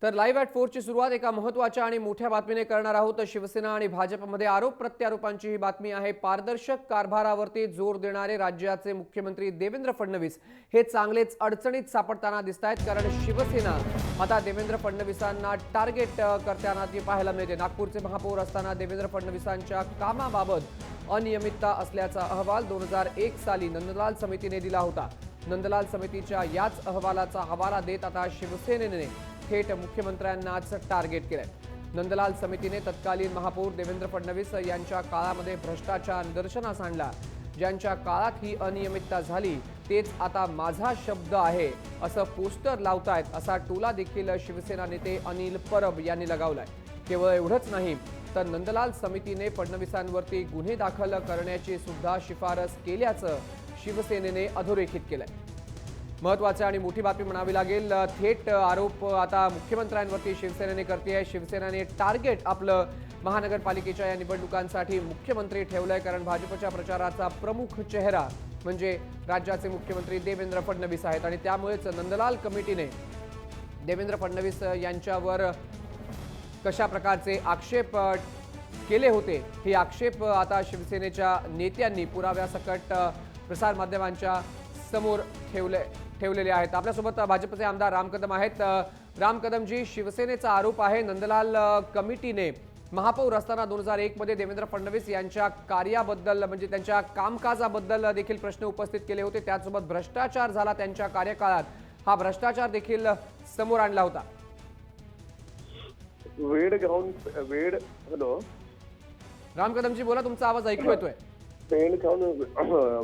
तर live at 4 ची सुरुवात एका महत्त्वाच्या आणि मोठ्या बातमीने करणार आहोत। शिवसेना आणि भाजपमध्ये आरोप प्रत्यारोपांची ही बातमी आहे। पारदर्शक कारभारावरती जोर देणारे राज्याचे मुख्यमंत्री देवेंद्र फडणवीस हे चांगलेच अडचणीत सापडताना दिसतायत, कारण शिवसेना आता देवेंद्र फडणवीसांना टार्गेट करताना ती पाहायला मिळते। नागपूरचे महापौर असताना देवेंद्र फडणवीसांच्या कामाबाबत अनियमितता असल्याचा अहवाल 2001 साली नंदलाल समितीने दिला होता। नंदलाल समितीच्या याच अहवालाचा हवाला देत आता शिवसेनेने थेट मुख्यमंत्र्यांनाच टार्गेट केलंय। नंदलाल समितीने तत्कालीन महापौर देवेंद्र फडणवीस यांच्या काळामध्ये भ्रष्टाचार निदर्शनास आणला। ज्यांच्या काळात ही अनियमितता झाली तेच आता माझा शब्द आहे असं पोस्टर लावतायत, असा टोला देखील शिवसेना नेते अनिल परब यांनी लगावलाय। केवळ एवढंच नाही तर नंदलाल समितीने फडणवीसांवरती गुन्हे दाखल करण्याची सुद्धा शिफारस केल्याचं शिवसेनेने अधोरेखित केलंय। महत्त्वाची आणि मोठी बातमी म्हणावी लागेल। थेट आरोप आता मुख्यमंत्र्यांवरती शिवसेनेने करते आहे। शिवसेनेने टार्गेट आपलं महानगरपालिकेच्या या निवडणुकांसाठी मुख्यमंत्री ठेवलंय, कारण भाजपच्या प्रचाराचा प्रमुख चेहरा म्हणजे राज्याचे मुख्यमंत्री देवेंद्र फडणवीस आहेत आणि त्यामुळेच नंदलाल कमिटीने देवेंद्र फडणवीस यांच्यावर कशा प्रकारचे आक्षेप केले होते हे आक्षेप आता शिवसेनेच्या नेत्यांनी पुराव्यासकट प्रसारमाध्यमांच्या समोर ठेवलेले आहेत। आपल्यासोबत भाजपचे आमदार राम कदम आहेत। राम कदमजी, शिवसेनेचा आरोप आहे नंदलाल कमिटीने महापौर असताना 2001 मध्ये देवेंद्र फडणवीस यांच्या कार्याबद्दल म्हणजे त्यांच्या कामकाजाबद्दल देखील प्रश्न उपस्थित केले होते। त्याचसोबत भ्रष्टाचार झाला त्यांच्या कार्यकाळात, हा भ्रष्टाचार देखील समोर आणला होता। हॅलो राम कदमजी बोला, तुमचा आवाज ऐकू येतोय। पेन खाऊन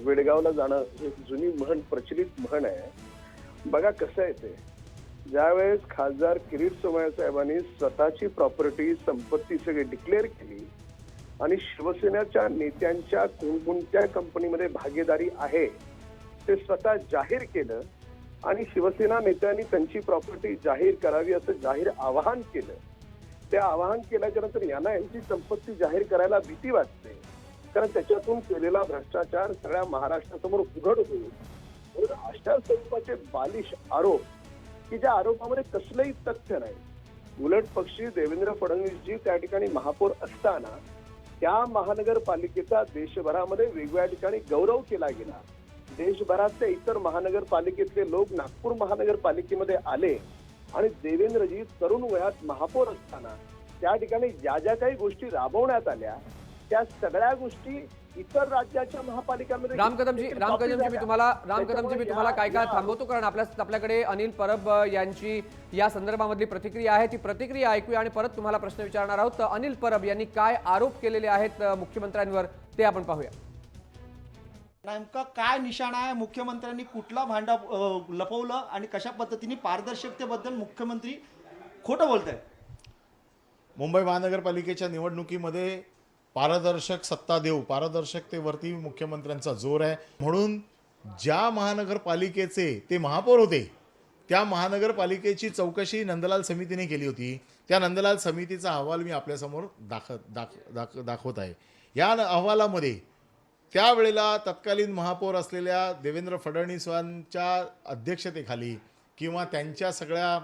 वेडगावला जाणं ही जुनी म्हण, प्रचलित म्हण आहे। बघा कसं आहे ते, ज्यावेळेस खासदार किरीट सोमय्या साहेबांनी स्वतःची प्रॉपर्टी संपत्ती सगळी डिक्लेअर केली आणि शिवसेनेच्या नेत्यांच्या कोणकोणत्या कंपनीमध्ये भागीदारी आहे ते स्वतः जाहीर केलं आणि शिवसेना नेत्यांनी त्यांची प्रॉपर्टी जाहीर करावी असं जाहीर आवाहन केलं। ते आवाहन केल्याच्या नंतर यांना यांची संपत्ती जाहीर करायला भीती वाटते, कारण त्याच्यातून केलेला भ्रष्टाचार सगळ्या महाराष्ट्रासमोर उघड होईल। म्हणून अशा स्वरूपाचे बालिश आरोप की ज्या आरोपामध्ये कसलंही तथ्य नाही। उलट पक्षी देवेंद्र फडणवीसजी त्या ठिकाणी महापौर असताना त्या महानगरपालिकेचा देशभरामध्ये वेगवेगळ्या ठिकाणी गौरव केला गेला। देशभरातल्या इतर महानगरपालिकेतले लोक नागपूर महानगरपालिकेमध्ये आले आणि देवेंद्रजी तरुण वयात महापौर असताना त्या ठिकाणी ज्या ज्या काही गोष्टी राबवण्यात आल्या त्या सगळ्या गोष्टी इतर राज्याच्या महापालिकांमध्ये। राम कदमजी मी तुम्हाला काय थांबवतो, कारण आपल्याकडे अनिल परब यांची या संदर्भामधली प्रतिक्रिया आहे, ती प्रतिक्रिया ऐकूया आणि परत तुम्हाला प्रश्न विचारणार आहोत। तर अनिल परब यांनी काय आरोप केलेले आहेत मुख्यमंत्र्यांवर ते आपण पाहूया। नेमका काय निशाणा आहे, मुख्यमंत्र्यांनी कुठला भांडा लपवलं आणि कशा पद्धतीने पारदर्शकतेबद्दल मुख्यमंत्री खोटं बोलतायत? मुंबई महानगरपालिकेच्या निवडणुकीमध्ये पारदर्शक सत्ता देऊ, पारदर्शकतेवरती मुख्यमंत्र्यांचा जोर आहे। म्हणून ज्या महानगरपालिकेचे ते महापौर होते त्या महानगरपालिकेची चौकशी नंदलाल समितीने केली होती। त्या नंदलाल समितीचा अहवाल मी आपल्यासमोर दाखवत आहे। या अहवालामध्ये त्यावेळेला तत्कालीन महापौर असलेल्या देवेंद्र फडणवीसांच्या अध्यक्षतेखाली किंवा त्यांच्या सगळ्या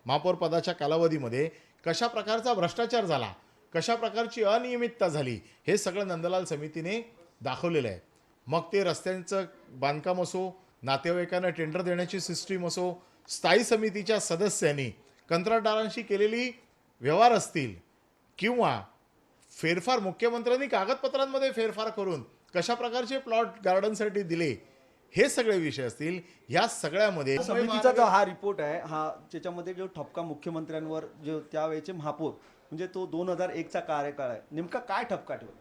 महापौर पदाच्या कालावधीमध्ये कशा प्रकारचा भ्रष्टाचार झाला, कशा प्रकारची अनियमितता झाली, हे सगळं नंदलाल समितीने दाखवलेलं आहे। मग ते रस्त्यांचं बांधकाम असो, नातेवाईकांना टेंडर देण्याची सिस्टीम असो, स्थायी समितीच्या सदस्यांनी कंत्राटदारांशी केलेली व्यवहार असतील किंवा फेरफार मुख्यमंत्र्यांनी कागदपत्रांमध्ये फेरफार करून कशा प्रकारचे प्लॉट गार्डनसाठी दिले, हे सगळे विषय असतील। या सगळ्यामध्ये समितीचा जो हा रिपोर्ट आहे, हा त्याच्यामध्ये जो ठपका मुख्यमंत्र्यांवर जो त्यावेळेचे महापौर म्हणजे तो 2001 चा कार्यकाळ आहे, नेमका काय ठपका ठेवला?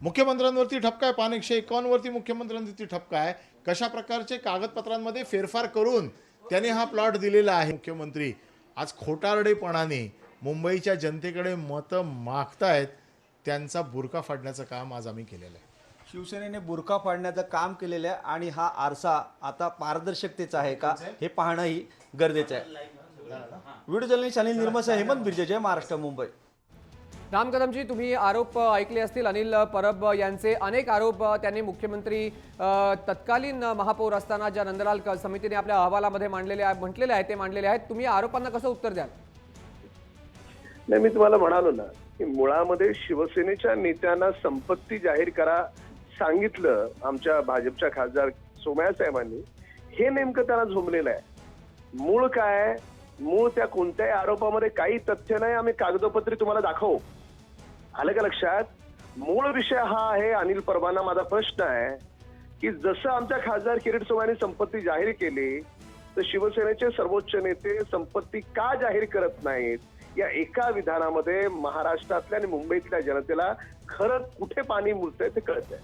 मुख्यमंत्र्यांवरती ठपका आहे, पान 151 वरती मुख्यमंत्र्यांवरती ठपका आहे। कशा प्रकारचे कागदपत्रांमध्ये फेरफार करून त्याने हा प्लॉट दिलेला आहे। मुख्यमंत्री आज खोटारडेपणाने मुंबईच्या जनतेकडे मतं मागतायत, त्यांचा बुरका फाडण्याचं काम आज आम्ही केलेलं आहे। शिवसेनेने बुरका फाडण्याचं काम केलेलं आहे आणि हा आरसा आता पारदर्शकतेचा आहे का हे पाहणंही गरजेचं आहे। व्हिडिओ जर्नलिस्ट अनिल निर्मळ, हेमंत बिर्जे, जय महाराष्ट्र, मुंबई। राम कदमजी, तुम्ही आरोप ऐकले असतील अनिल परब यांचे. अनेक आरोप त्यांनी मुख्यमंत्री तत्कालीन महापौर असताना ज्या नंदलाल समितीने आपल्या अहवालामध्ये म्हटलेले आहेत. तुम्ही आरोपांना कसं उत्तर द्याल? नाही, मी तुम्हाला म्हणालो ना की मुळामध्ये शिवसेनेच्या नेत्यांना संपत्ती जाहीर करा सांगितलं आमच्या भाजपच्या खासदार सोमय्या साहेबांनी. हे नेमकं त्यांना झोंबलेलं आहे. मूळ काय? मूळ त्या कोणत्याही आरोपामध्ये काही तथ्य नाही. आम्ही कागदोपत्री तुम्हाला दाखवू. आलं का लक्षात? मूळ विषय हा आहे. अनिल परबांना माझा प्रश्न आहे की जसं आमच्या खासदार किरीट सोमय्यांनी संपत्ती जाहीर केली तर शिवसेनेचे सर्वोच्च नेते संपत्ती का जाहीर करत नाहीत? या एका विधानामध्ये महाराष्ट्रातल्या आणि मुंबईतल्या जनतेला खरंच कुठे पाणी मुरतंय ते कळतंय.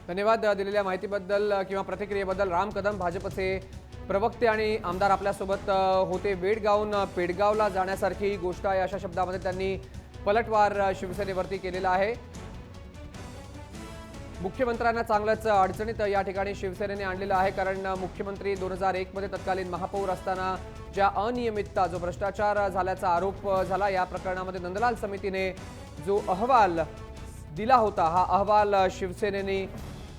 धन्यवाद दिलेल्या माहितीबद्दल किंवा प्रतिक्रियेबद्दल. राम कदम भाजपचे प्रवक्ते आणि आमदार आपल्यासोबत होते. वेड गावून पेडगावला जाण्यासारखी ही गोष्ट आहे, अशा शब्दामध्ये त्यांनी पलटवार शिवसेनेवरती केलेला आहे. मुख्यमंत्र्यांना चांगलंच अडचणीत या ठिकाणी शिवसेनेने आणलेलं आहे. कारण मुख्यमंत्री 2001 मध्ये तत्कालीन महापौर असताना ज्या अनियमितता, जो भ्रष्टाचार झाल्याचा आरोप झाला, या प्रकरणामध्ये नंदलाल समितीने जो अहवाल दिला होता, हा अहवाल शिवसेनेने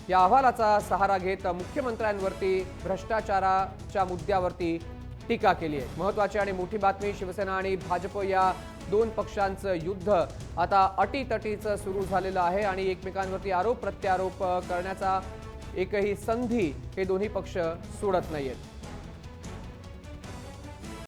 या अहवालाचा सहारा घेत मुख्यमंत्र्यांवरती भ्रष्टाचाराच्या मुद्द्यावरती टीका केली आहे. महत्त्वाची आणि मोठी बातमी, शिवसेना आणि भाजप या दोन पक्षांचं युद्ध आता अटीतटीचं सुरू झालेलं आहे आणि एकमेकांवरती आरोप प्रत्यारोप करण्याचा एकही संधी हे दोन्ही पक्ष सोडत नाहीयेत.